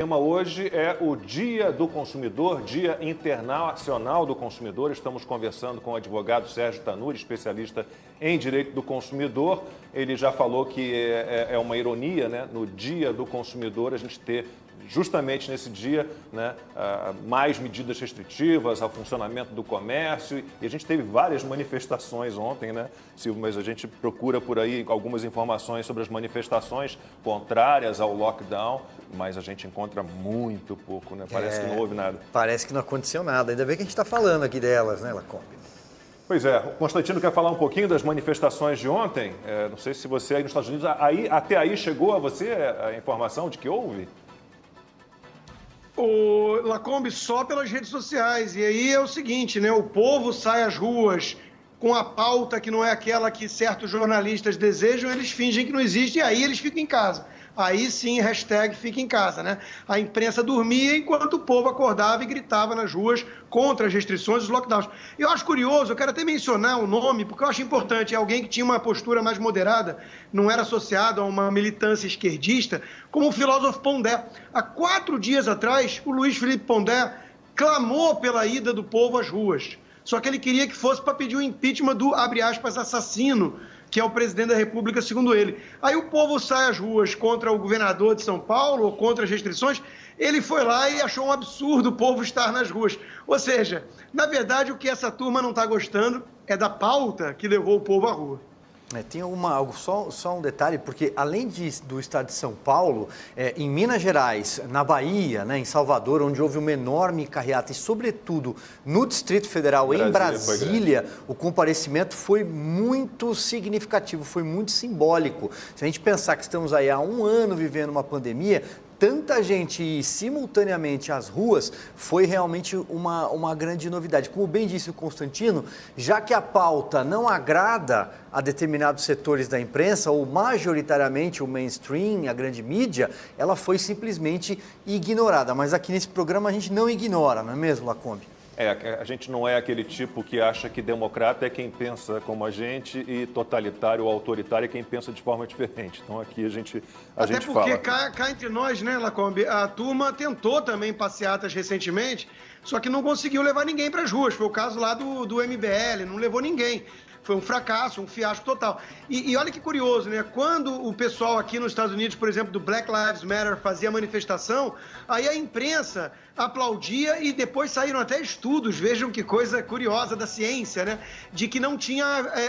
O tema hoje é o Dia do Consumidor, Dia Internacional do Consumidor. Estamos conversando com o advogado Sérgio Tanuri, especialista em direito do consumidor. Ele já falou que é uma ironia, né, no Dia do Consumidor a gente ter justamente nesse dia, né, mais medidas restritivas ao funcionamento do comércio. E a gente teve várias manifestações ontem, né, Silvio? Mas a gente procura por aí algumas informações sobre as manifestações contrárias ao lockdown, mas a gente encontra muito pouco, né? Parece que não houve nada. Parece que não aconteceu nada. Ainda bem que a gente está falando aqui delas, né, Lacombe? Pois é, o Constantino quer falar um pouquinho das manifestações de ontem. Não sei se você aí nos Estados Unidos, até aí chegou a você a informação de que houve? O Lacombe, só pelas redes sociais. E aí é o seguinte, né? O povo sai às ruas com a pauta que não é aquela que certos jornalistas desejam, eles fingem que não existe e aí eles ficam em casa. Aí sim, hashtag fica em casa, né? A imprensa dormia enquanto o povo acordava e gritava nas ruas contra as restrições, os lockdowns. Eu acho curioso, eu quero até mencionar o nome, porque eu acho importante, é alguém que tinha uma postura mais moderada, não era associado a uma militância esquerdista, como o filósofo Pondé. Há 4 dias atrás, o Luiz Felipe Pondé clamou pela ida do povo às ruas. Só que ele queria que fosse para pedir o impeachment do, abre aspas, assassino, que é o presidente da República, segundo ele. Aí o povo sai às ruas contra o governador de São Paulo, ou contra as restrições, ele foi lá e achou um absurdo o povo estar nas ruas. Ou seja, na verdade, o que essa turma não está gostando é da pauta que levou o povo à rua. Tem só um detalhe, porque além do estado de São Paulo, em Minas Gerais, na Bahia, né, em Salvador, onde houve uma enorme carreata, e sobretudo no Distrito Federal, em Brasília, o comparecimento foi muito significativo, foi muito simbólico. Se a gente pensar que estamos aí há 1 ano vivendo uma pandemia, tanta gente ir simultaneamente às ruas foi realmente uma grande novidade. Como bem disse o Constantino, já que a pauta não agrada a determinados setores da imprensa, ou majoritariamente o mainstream, a grande mídia, ela foi simplesmente ignorada. Mas aqui nesse programa a gente não ignora, não é mesmo, Lacombe? A gente não é aquele tipo que acha que democrata é quem pensa como a gente e totalitário ou autoritário é quem pensa de forma diferente. Então aqui a gente fala. Até porque cá entre nós, né, Lacombe, a turma tentou também passeatas recentemente, só que não conseguiu levar ninguém para as ruas. Foi o caso lá do MBL, não levou ninguém. Foi um fracasso, um fiasco total. E olha que curioso, né? Quando o pessoal aqui nos Estados Unidos, por exemplo, do Black Lives Matter fazia manifestação, aí a imprensa aplaudia e depois saíram até estudos, vejam que coisa curiosa da ciência, né? De que não tinha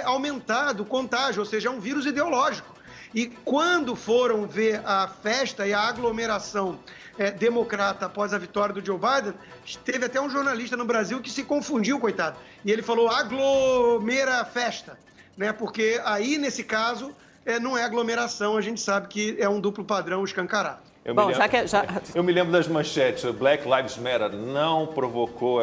aumentado o contágio, ou seja, é um vírus ideológico. E quando foram ver a festa e a aglomeração democrata após a vitória do Joe Biden, teve até um jornalista no Brasil que se confundiu, coitado. E ele falou aglomera festa, né? Porque aí, nesse caso, não é aglomeração, a gente sabe que é um duplo padrão escancarado. Eu me lembro das manchetes. Black Lives Matter não provocou,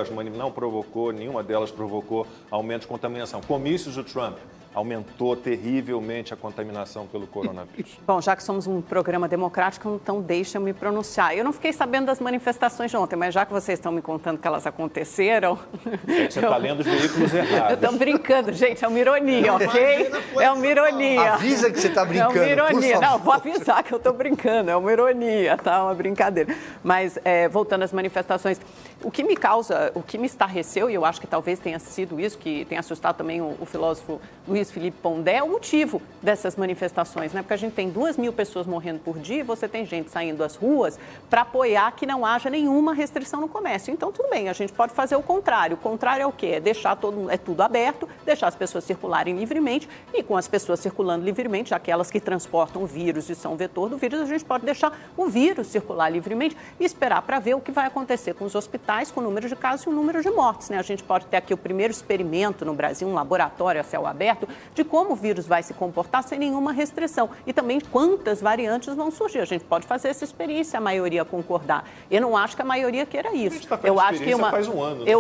nenhuma delas provocou aumento de contaminação. Comícios do Trump aumentou terrivelmente a contaminação pelo coronavírus. Bom, já que somos um programa democrático, então deixa eu me pronunciar. Eu não fiquei sabendo das manifestações de ontem, mas já que vocês estão me contando que elas aconteceram... Você está lendo os veículos errados. Eu estou brincando, gente, é uma ironia, ok? É uma ironia. Avisa que você está brincando, é uma ironia. Por favor. Não, vou avisar que eu estou brincando, é uma ironia, tá? Uma brincadeira. Mas, voltando às manifestações, o que me estarreceu, e eu acho que talvez tenha sido isso, que tenha assustado também o filósofo Luiz Felipe Pondé, é o motivo dessas manifestações, né? Porque a gente tem 2.000 pessoas morrendo por dia e você tem gente saindo às ruas para apoiar que não haja nenhuma restrição no comércio. Então, tudo bem, a gente pode fazer o contrário. O contrário é o quê? É deixar tudo aberto, deixar as pessoas circularem livremente e com as pessoas circulando livremente, aquelas que transportam o vírus e são vetor do vírus, a gente pode deixar o vírus circular livremente e esperar para ver o que vai acontecer com os hospitais, com o número de casos e o número de mortes, né? A gente pode ter aqui o primeiro experimento no Brasil, um laboratório a céu aberto, de como o vírus vai se comportar sem nenhuma restrição e também quantas variantes vão surgir. A gente pode fazer essa experiência, a maioria concordar. Eu não acho que a maioria queira isso. A gente tá fazendo experiência faz um ano. Né?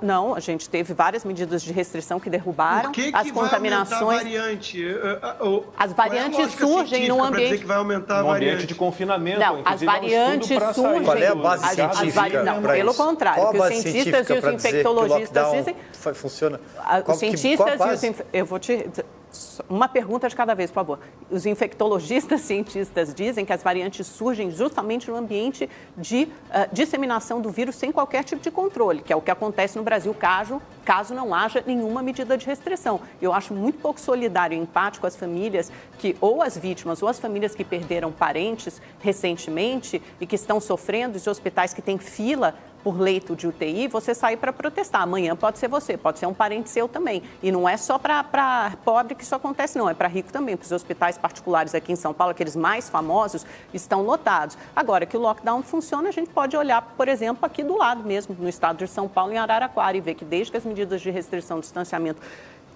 Não, a gente teve várias medidas de restrição que derrubaram as contaminações. As variantes surgem no ambiente que vai aumentar no ambiente de confinamento. Não, as variantes surgem. Qual é a base científica? Não, pelo contrário, que os cientistas e os infectologistas dizem. Funciona. Os cientistas e os eu vou te Uma pergunta de cada vez, por favor. Os infectologistas cientistas dizem que as variantes surgem justamente no ambiente de disseminação do vírus sem qualquer tipo de controle, que é o que acontece no Brasil caso não haja nenhuma medida de restrição. Eu acho muito pouco solidário e empático as famílias ou as vítimas, ou as famílias que perderam parentes recentemente e que estão sofrendo, os hospitais que têm fila por leito de UTI, você sair para protestar. Amanhã pode ser você, pode ser um parente seu também. E não é só para pobre que isso acontece, não. É para rico também, porque os hospitais particulares aqui em São Paulo, aqueles mais famosos, estão lotados. Agora, que o lockdown funciona, a gente pode olhar, por exemplo, aqui do lado mesmo, no estado de São Paulo, em Araraquara, e ver que desde que as medidas de restrição, distanciamento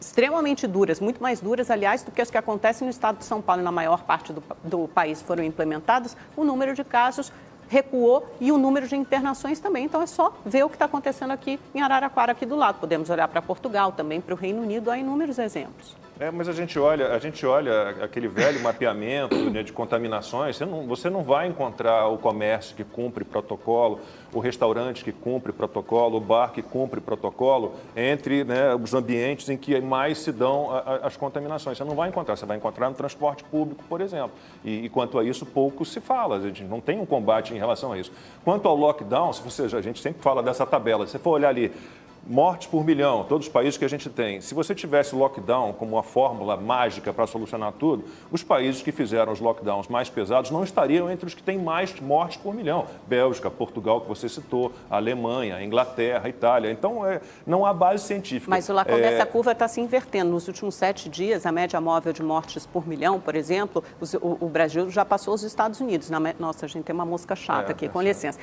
extremamente duras, muito mais duras, aliás, do que as que acontecem no estado de São Paulo e na maior parte do país foram implementadas, o número de casos recuou e o número de internações também. Então, é só ver o que está acontecendo aqui em Araraquara, aqui do lado. Podemos olhar para Portugal, também para o Reino Unido, há inúmeros exemplos. Mas a gente olha aquele velho mapeamento, né, de contaminações, você não vai encontrar o comércio que cumpre protocolo, o restaurante que cumpre protocolo, o bar que cumpre protocolo, entre, né, os ambientes em que mais se dão as contaminações. Você não vai encontrar, você vai encontrar no transporte público, por exemplo. E quanto a isso, pouco se fala, a gente não tem um combate em relação a isso. Quanto ao lockdown, a gente sempre fala dessa tabela, se você for olhar ali, mortes por milhão, todos os países que a gente tem. Se você tivesse lockdown como uma fórmula mágica para solucionar tudo, os países que fizeram os lockdowns mais pesados não estariam entre os que têm mais mortes por milhão. Bélgica, Portugal, que você citou, Alemanha, Inglaterra, Itália. Então, não há base científica. Mas o Lacombe, essa curva está se invertendo. Nos últimos 7 dias, a média móvel de mortes por milhão, por exemplo, o Brasil já passou os Estados Unidos. Nossa, a gente tem uma mosca chata aqui, com licença.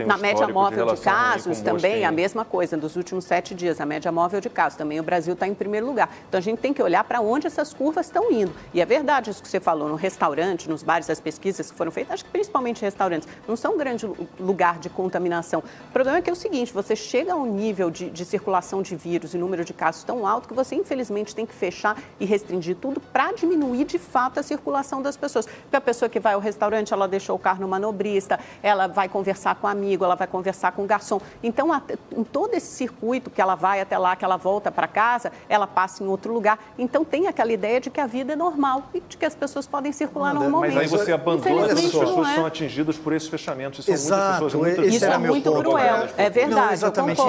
Na média móvel de casos também, a mesma coisa. Dos últimos 7 dias, a média móvel de casos. Também o Brasil está em primeiro lugar. Então, a gente tem que olhar para onde essas curvas estão indo. E é verdade isso que você falou, no restaurante, nos bares, as pesquisas que foram feitas, acho que principalmente restaurantes, não são um grande lugar de contaminação. O problema é que é o seguinte, você chega a um nível de circulação de vírus e número de casos tão alto que você, infelizmente, tem que fechar e restringir tudo para diminuir, de fato, a circulação das pessoas. Porque a pessoa que vai ao restaurante, ela deixou o carro no manobrista, ela vai conversar com o amigo, ela vai conversar com o garçom. Então, em todo esse circuito que ela vai até lá, que ela volta para casa, ela passa em outro lugar. Então, tem aquela ideia de que a vida é normal e de que as pessoas podem circular normalmente. Mas aí você abandona essas pessoas que são atingidas por esses fechamentos. Isso é muito cruel. É verdade, não, exatamente.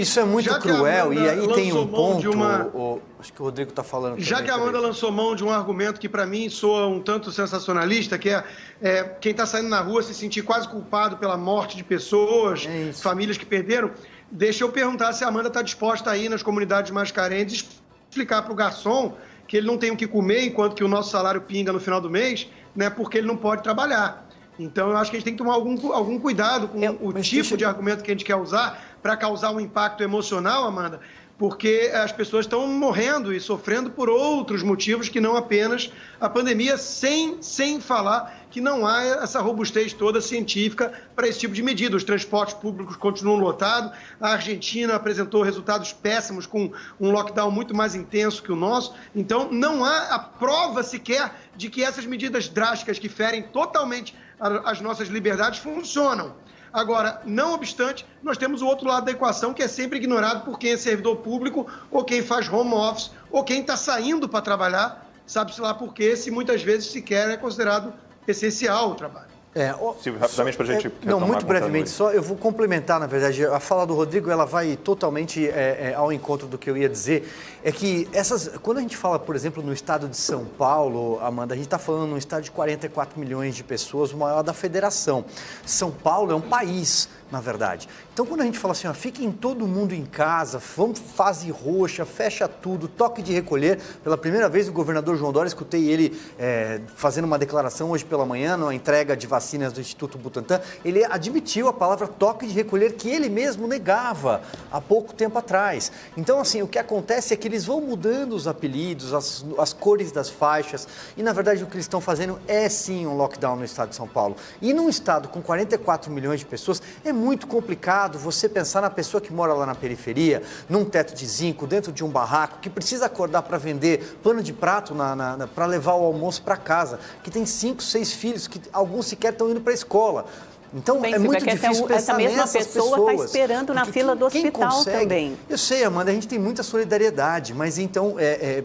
Isso é muito cruel. E aí tem um ponto... Acho que o Rodrigo está falando também. Já que a Amanda lançou mão de um argumento que, para mim, soa um tanto sensacionalista, que é quem está saindo na rua se sentir quase culpado pela morte de pessoas, famílias que perderam, deixa eu perguntar se a Amanda está disposta a ir nas comunidades mais carentes explicar para o garçom que ele não tem o que comer enquanto que o nosso salário pinga no final do mês, né, porque ele não pode trabalhar. Então, eu acho que a gente tem que tomar algum cuidado com o tipo de argumento que a gente quer usar para causar um impacto emocional, Amanda, porque as pessoas estão morrendo e sofrendo por outros motivos que não apenas a pandemia, sem falar que não há essa robustez toda científica para esse tipo de medida. Os transportes públicos continuam lotados, a Argentina apresentou resultados péssimos com um lockdown muito mais intenso que o nosso, então não há a prova sequer de que essas medidas drásticas que ferem totalmente as nossas liberdades funcionam. Agora, não obstante, nós temos o outro lado da equação que é sempre ignorado por quem é servidor público ou quem faz home office ou quem está saindo para trabalhar, sabe-se lá por quê, se muitas vezes sequer é considerado essencial o trabalho. Rapidamente para a gente não, muito brevemente, só eu vou complementar, na verdade, a fala do Rodrigo, ela vai totalmente ao encontro do que eu ia dizer, é que quando a gente fala, por exemplo, no estado de São Paulo, Amanda, a gente está falando num estado de 44 milhões de pessoas, o maior da federação. São Paulo é um país, na verdade. Então, quando a gente fala assim, fiquem todo mundo em casa, vamos fase roxa, fecha tudo, toque de recolher. Pela primeira vez, o governador João Dória, escutei ele fazendo uma declaração hoje pela manhã, numa entrega de vacinas do Instituto Butantan, ele admitiu a palavra toque de recolher, que ele mesmo negava há pouco tempo atrás. Então, assim, o que acontece é que eles vão mudando os apelidos, as cores das faixas, e, na verdade, o que eles estão fazendo é, sim, um lockdown no estado de São Paulo. E num estado com 44 milhões de pessoas, é muito complicado você pensar na pessoa que mora lá na periferia, num teto de zinco, dentro de um barraco, que precisa acordar para vender pano de prato para levar o almoço para casa, que tem 5, 6 filhos, que alguns sequer estão indo para a escola. Então, bem, é muito Silvia, difícil essa pensar mesma nessas pessoa pessoas. está esperando na fila do hospital também. Eu sei, Amanda, a gente tem muita solidariedade, mas então,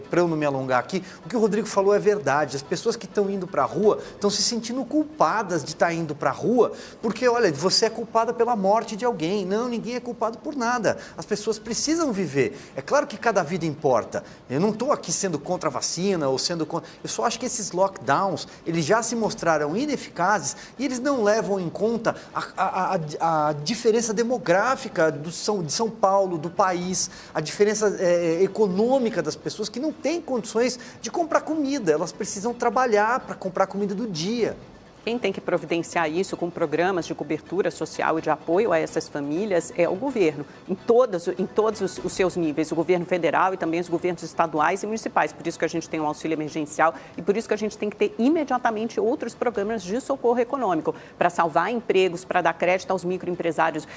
para eu não me alongar aqui, o que o Rodrigo falou é verdade. As pessoas que estão indo para a rua estão se sentindo culpadas de estar indo para a rua, porque, olha, você é culpada pela morte de alguém. Não, ninguém é culpado por nada. As pessoas precisam viver. É claro que cada vida importa. Eu não estou aqui sendo contra a vacina ou sendo contra... Eu só acho que esses lockdowns, eles já se mostraram ineficazes e eles não levam em conta a diferença demográfica de São Paulo, do país, a diferença econômica das pessoas que não têm condições de comprar comida. Elas precisam trabalhar para comprar comida do dia. Quem tem que providenciar isso com programas de cobertura social e de apoio a essas famílias é o governo, em todos os seus níveis, o governo federal e também os governos estaduais e municipais. Por isso que a gente tem um auxílio emergencial e por isso que a gente tem que ter imediatamente outros programas de socorro econômico para salvar empregos, para dar crédito aos microempresários,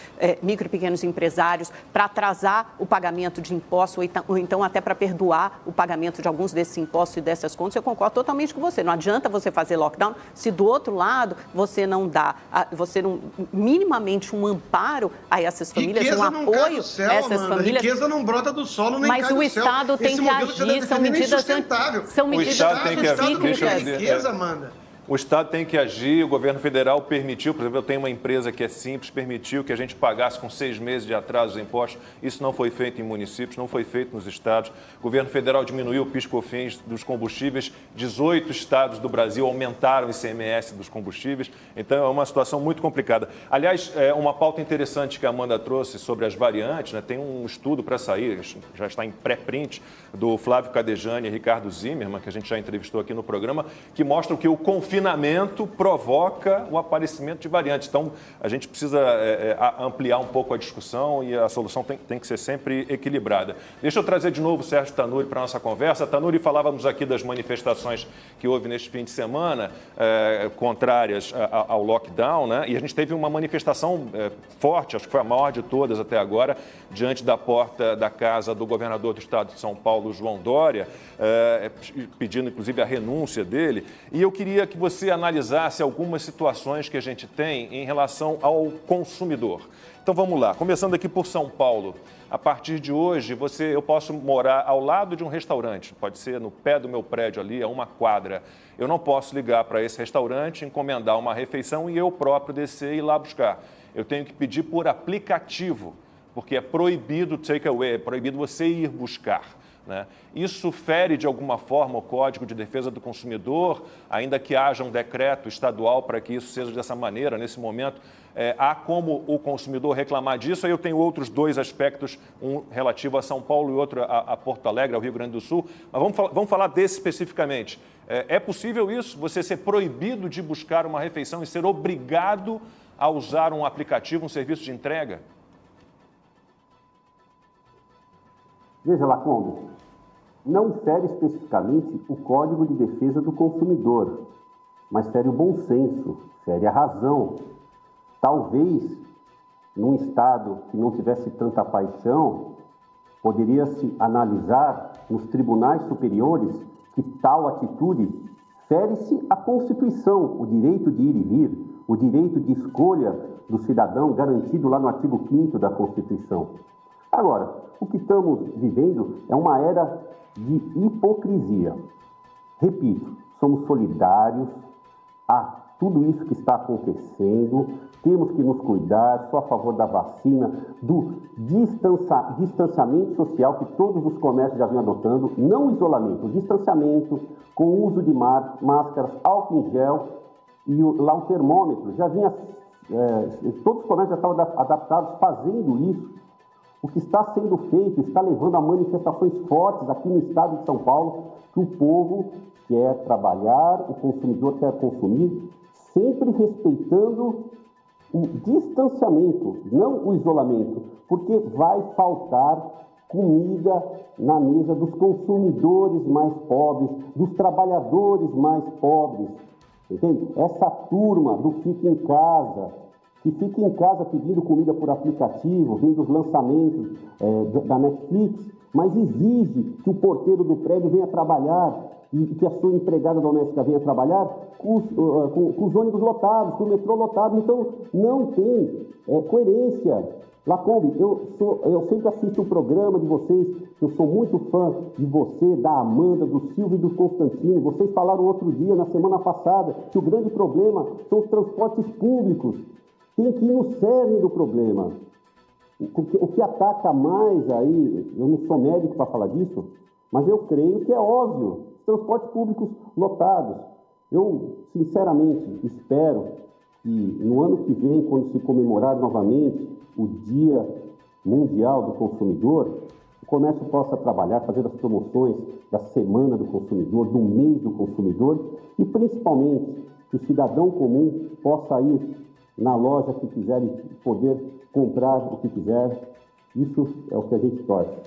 micro e pequenos empresários, para atrasar o pagamento de impostos ou então até para perdoar o pagamento de alguns desses impostos e dessas contas. Eu concordo totalmente com você. Não adianta você fazer lockdown se do outro lado você não dá, minimamente um amparo a essas famílias, riqueza um apoio a essas famílias. Riqueza não brota do solo nem mas cai o do céu. Estado tem que agir, são medidas riqueza, Amanda. O Estado tem que agir, o governo federal permitiu, por exemplo, eu tenho uma empresa que é simples, permitiu que a gente pagasse com 6 meses de atraso os impostos. Isso não foi feito em municípios, não foi feito nos estados. O governo federal diminuiu o PIS/COFINS dos combustíveis. 18 estados do Brasil aumentaram o ICMS dos combustíveis. Então, é uma situação muito complicada. Aliás, uma pauta interessante que a Amanda trouxe sobre as variantes, né? Tem um estudo para sair, já está em pré-print, do Flávio Cadejani e Ricardo Zimmermann, que a gente já entrevistou aqui no programa, que mostram que o confinamento provoca o aparecimento de variantes. Então, a gente precisa ampliar um pouco a discussão e a solução tem que ser sempre equilibrada. Deixa eu trazer de novo o Sérgio Tanuri para a nossa conversa. Tanuri, falávamos aqui das manifestações que houve neste fim de semana, contrárias ao lockdown, né? E a gente teve uma manifestação forte, acho que foi a maior de todas até agora, diante da porta da casa do governador do estado de São Paulo, João Dória, pedindo inclusive a renúncia dele. E eu queria que você analisasse algumas situações que a gente tem em relação ao consumidor. Então vamos lá, começando aqui por São Paulo. A partir de hoje, eu posso morar ao lado de um restaurante, pode ser no pé do meu prédio ali, a uma quadra. Eu não posso ligar para esse restaurante, encomendar uma refeição e eu próprio descer e ir lá buscar. Eu tenho que pedir por aplicativo, porque é proibido takeaway, é proibido você ir buscar, né? Isso fere de alguma forma o Código de Defesa do Consumidor, ainda que haja um decreto estadual para que isso seja dessa maneira. Nesse momento, há como o consumidor reclamar disso. Aí eu tenho outros 2 aspectos, um relativo a São Paulo e outro a Porto Alegre, ao Rio Grande do Sul. Mas vamos falar desse especificamente. É possível isso? Você ser proibido de buscar uma refeição e ser obrigado a usar um aplicativo, um serviço de entrega? Veja, Lacombe, não fere especificamente o Código de Defesa do Consumidor, mas fere o bom senso, fere a razão. Talvez, num Estado que não tivesse tanta paixão, poderia-se analisar nos tribunais superiores que tal atitude fere-se a Constituição, o direito de ir e vir, o direito de escolha do cidadão garantido lá no artigo 5º da Constituição. Agora, o que estamos vivendo é uma era de hipocrisia. Repito, somos solidários a tudo isso que está acontecendo, temos que nos cuidar, sou a favor da vacina, do distanciamento social que todos os comércios já vêm adotando, não isolamento, distanciamento, com o uso de máscaras, álcool em gel e lá o termômetro. Já vinha, todos os comércios já estavam adaptados fazendo isso. O que está sendo feito está levando a manifestações fortes aqui no estado de São Paulo, que o povo quer trabalhar, o consumidor quer consumir, sempre respeitando o distanciamento, não o isolamento, porque vai faltar comida na mesa dos consumidores mais pobres, dos trabalhadores mais pobres, entende? Essa turma do fica em casa, que fica em casa pedindo comida por aplicativo, vendo os lançamentos da Netflix, mas exige que o porteiro do prédio venha trabalhar. e que a sua empregada doméstica venha trabalhar com os ônibus lotados, com o metrô lotado. Então, não tem coerência. Lacombe, eu sempre assisto o programa de vocês, eu sou muito fã de você, da Amanda, do Silvio e do Constantino. Vocês falaram outro dia, na semana passada, que o grande problema são os transportes públicos. Tem que ir no cerne do problema. O que ataca mais aí, eu não sou médico para falar disso, mas eu creio que é óbvio, os transportes públicos lotados. Eu, sinceramente, espero que no ano que vem, quando se comemorar novamente o Dia Mundial do Consumidor, o comércio possa trabalhar, fazer as promoções da Semana do Consumidor, do Mês do Consumidor e, principalmente, que o cidadão comum possa ir na loja que quiser e poder comprar o que quiser. Isso é o que a gente torce.